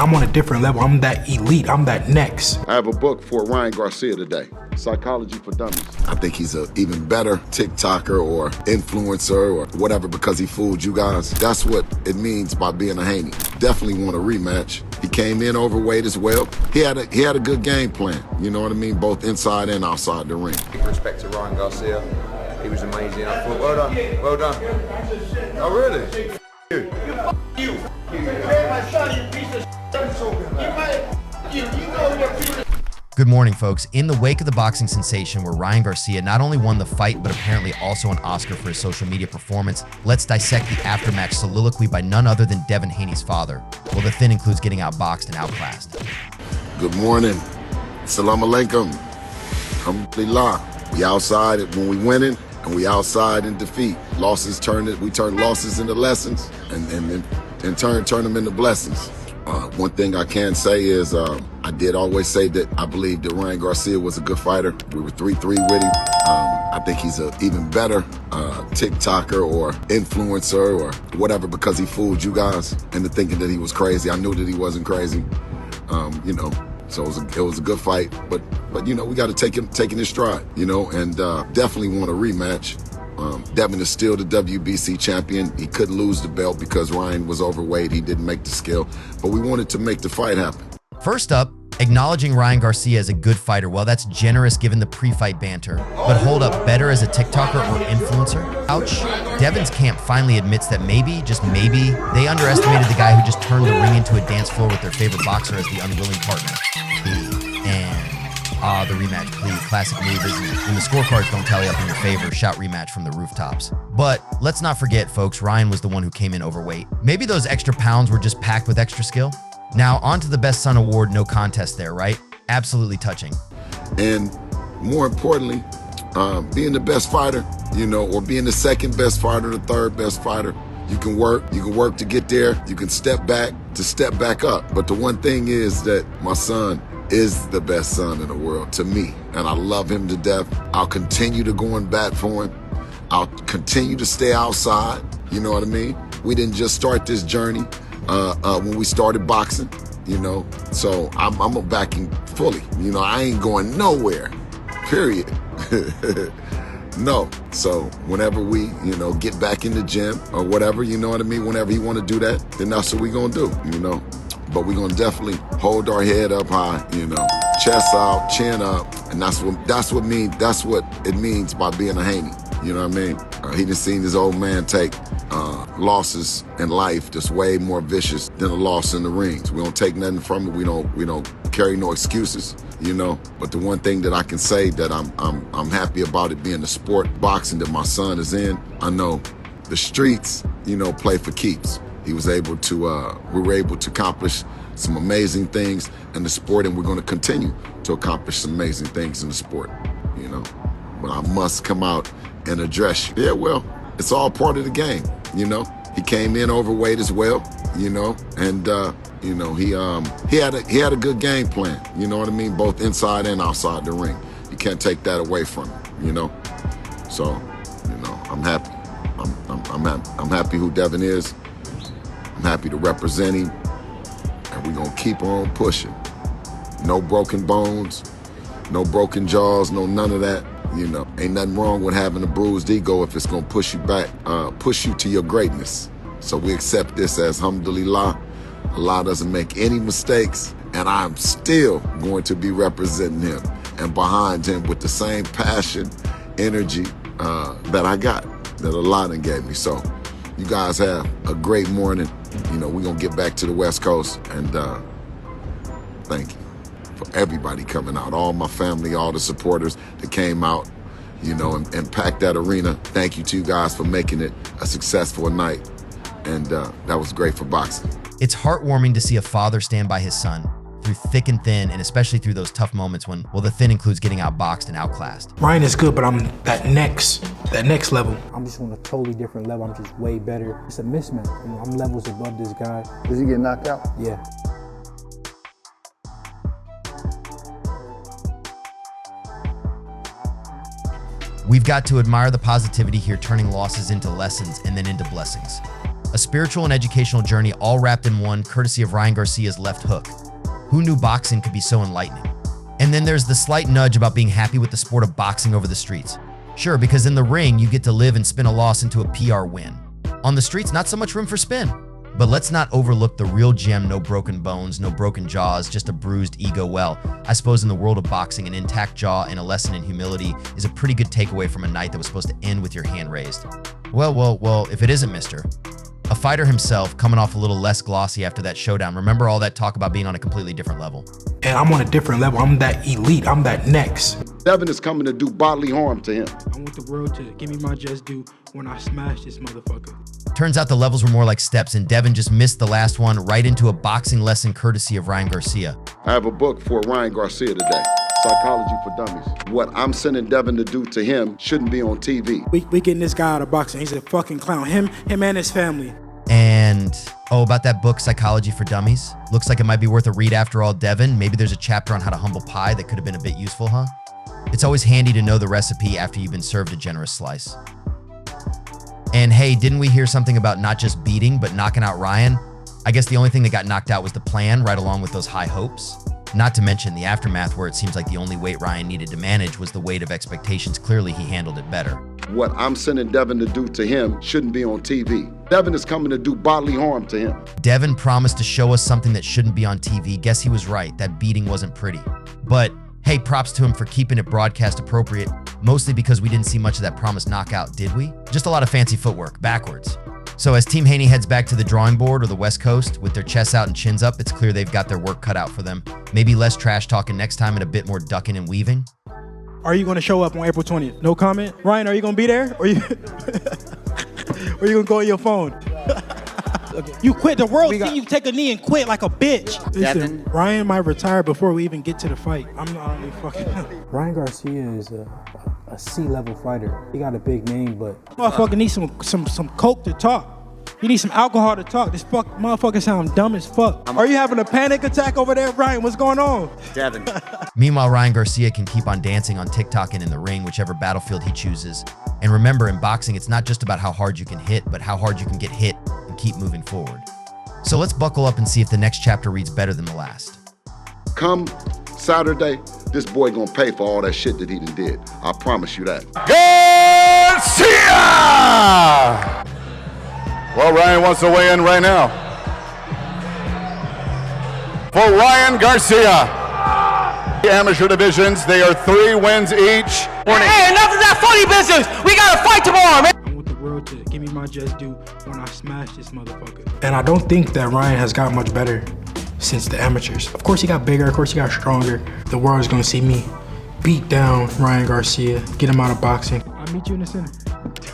I'm on a different level. I'm that elite. I'm that next. I have a book for Ryan Garcia today, Psychology for Dummies. I think he's an even better TikToker or influencer or whatever because he fooled you guys. That's what it means by being a Haney. Definitely want a rematch. He came in overweight as well. He had a good game plan, you know what I mean, both inside and outside the ring. Big respect to Ryan Garcia. He was amazing. I thought, well done, well done. Oh, really? You. My son, you piece of shit. Good morning, folks. In the wake of the boxing sensation where Ryan Garcia not only won the fight, but apparently also an Oscar for his social media performance, let's dissect the aftermatch soliloquy by none other than Devin Haney's father. Well, the thin includes getting outboxed and outclassed. Good morning. Salam alaikum. Alhamdulillah. We outside when we winning, and we outside in defeat. We turn losses into lessons, and in turn them into blessings. One thing I can say is I did always say that I believe that Ryan Garcia was a good fighter. We were 3-3 with him. I think he's an even better TikToker or influencer or whatever because he fooled you guys into thinking that he was crazy. I knew that he wasn't crazy, so it was a good fight. But we got to take it in stride, and definitely want a rematch. Devin is still the WBC champion. He couldn't lose the belt because Ryan was overweight. He didn't make the scale, but we wanted to make the fight happen. First up, acknowledging Ryan Garcia as a good fighter. Well, that's generous given the pre-fight banter. But hold up, better as a TikToker or influencer? Ouch. Devin's camp finally admits that maybe, just maybe, they underestimated the guy who just turned the ring into a dance floor with their favorite boxer as the unwilling partner. The rematch, please. Classic move, isn't it? When the scorecards don't tally up in your favor, shout rematch from the rooftops. But let's not forget, folks, Ryan was the one who came in overweight. Maybe those extra pounds were just packed with extra skill? Now, on to the Best Son Award, no contest there, right? Absolutely touching. And more importantly, being the best fighter, or being the second best fighter, the third best fighter, you can work to get there, you can step back to step back up. But the one thing is that my son is the best son in the world to me, and I love him to death. I'll continue to go and bat for him. I'll continue to stay outside, you know what I mean? We didn't just start this journey when we started boxing, so I'm backing fully. I ain't going nowhere, period. No. So whenever we, get back in the gym or whatever, you know what I mean? Whenever you want to do that, then that's what we gonna do, But we're gonna definitely hold our head up high, chest out, chin up, and that's what it means by being a Haney. You know what I mean? He done seen his old man take losses in life that's way more vicious than a loss in the rings. We don't take nothing from it. We don't carry no excuses, But the one thing that I can say that I'm happy about it being the sport boxing that my son is in. I know the streets, play for keeps. We were able to accomplish some amazing things in the sport, and we're going to continue to accomplish some amazing things in the sport, But I must come out and address you. Yeah, well, it's all part of the game, He came in overweight as well, and he had a good game plan, you know what I mean, both inside and outside the ring. You can't take that away from him, So, I'm happy. I'm happy who Devin is. I'm happy to represent him, and we're gonna keep on pushing. No broken bones, no broken jaws, no none of that. Ain't nothing wrong with having a bruised ego if it's gonna push you back, push you to your greatness. So we accept this as alhamdulillah. Allah doesn't make any mistakes, and I'm still going to be representing him and behind him with the same passion, energy that I got, that Allah done gave me. So you guys have a great morning. We're going to get back to the West Coast, and thank you for everybody coming out, all my family, all the supporters that came out, and packed that arena. Thank you to you guys for making it a successful night, and that was great for boxing. It's heartwarming to see a father stand by his son through thick and thin, and especially through those tough moments when, well, the thin includes getting outboxed and outclassed. Ryan is good, but I'm that next level. I'm just on a totally different level. I'm just way better. It's a mismatch. I'm levels above this guy. Does he get knocked out? Yeah. We've got to admire the positivity here, turning losses into lessons and then into blessings. A spiritual and educational journey all wrapped in one, courtesy of Ryan Garcia's left hook. Who knew boxing could be so enlightening? And then there's the slight nudge about being happy with the sport of boxing over the streets. Sure, because in the ring, you get to live and spin a loss into a PR win. On the streets, not so much room for spin. But let's not overlook the real gem, no broken bones, no broken jaws, just a bruised ego. Well, I suppose in the world of boxing, an intact jaw and a lesson in humility is a pretty good takeaway from a night that was supposed to end with your hand raised. Well, if it isn't Mr. A fighter himself, coming off a little less glossy after that showdown. Remember all that talk about being on a completely different level? And I'm on a different level. I'm that elite. I'm that next. Devin is coming to do bodily harm to him. I want the world to give me my just due when I smash this motherfucker. Turns out the levels were more like steps, and Devin just missed the last one right into a boxing lesson courtesy of Ryan Garcia. I have a book for Ryan Garcia today, Psychology for Dummies. What I'm sending Devin to do to him shouldn't be on TV. We getting this guy out of boxing. He's a fucking clown. Him and his family. And, about that book, Psychology for Dummies. Looks like it might be worth a read after all, Devin. Maybe there's a chapter on how to humble pie that could have been a bit useful, huh? It's always handy to know the recipe after you've been served a generous slice. And hey, didn't we hear something about not just beating, but knocking out Ryan? I guess the only thing that got knocked out was the plan, right along with those high hopes. Not to mention the aftermath, where it seems like the only weight Ryan needed to manage was the weight of expectations. Clearly, he handled it better. What I'm sending Devin to do to him shouldn't be on TV. Devin is coming to do bodily harm to him. Devin promised to show us something that shouldn't be on TV. Guess he was right. That beating wasn't pretty. But hey, props to him for keeping it broadcast appropriate, mostly because we didn't see much of that promised knockout, did we? Just a lot of fancy footwork, backwards. So as Team Haney heads back to the drawing board or the West Coast with their chests out and chins up, it's clear they've got their work cut out for them. Maybe less trash talking next time and a bit more ducking and weaving. Are you going to show up on April 20th? No comment? Ryan, are you going to be there? Or you or you going to go on your phone? You quit. The world see you take a knee and quit like a bitch. Listen, Ryan might retire before we even get to the fight. I'm not only fucking... Ryan Garcia is a C-level fighter. He got a big name, but... Motherfucker needs some coke to talk. You need some alcohol to talk. This motherfucker sound dumb as fuck. Are you having a panic attack over there, Ryan? What's going on? Devin. Meanwhile, Ryan Garcia can keep on dancing on TikTok and in the ring, whichever battlefield he chooses. And remember, in boxing, it's not just about how hard you can hit, but how hard you can get hit and keep moving forward. So let's buckle up and see if the next chapter reads better than the last. Come Saturday, this boy gonna pay for all that shit that he done did. I promise you that. Garcia! Well, Ryan wants to weigh in right now. For Ryan Garcia, the amateur divisions, they are 3 wins each. Hey, enough of that funny business! We gotta fight tomorrow, man! I want the world to give me my just due when I smash this motherfucker. And I don't think that Ryan has got much better since the amateurs. Of course he got bigger, of course he got stronger. The world is gonna see me beat down Ryan Garcia, get him out of boxing. I'll meet you in the center.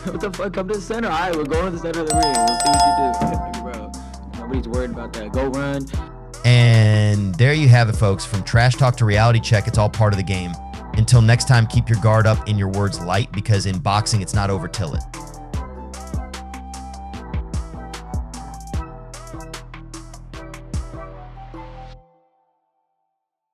What the fuck? Come to the center. All right, we're going to the center of the ring. We'll see what you do. Bro, nobody's worried about that. Go run. And there you have it, folks. From trash talk to reality check, it's all part of the game. Until next time, keep your guard up, in your words, light, because in boxing, it's not over till it.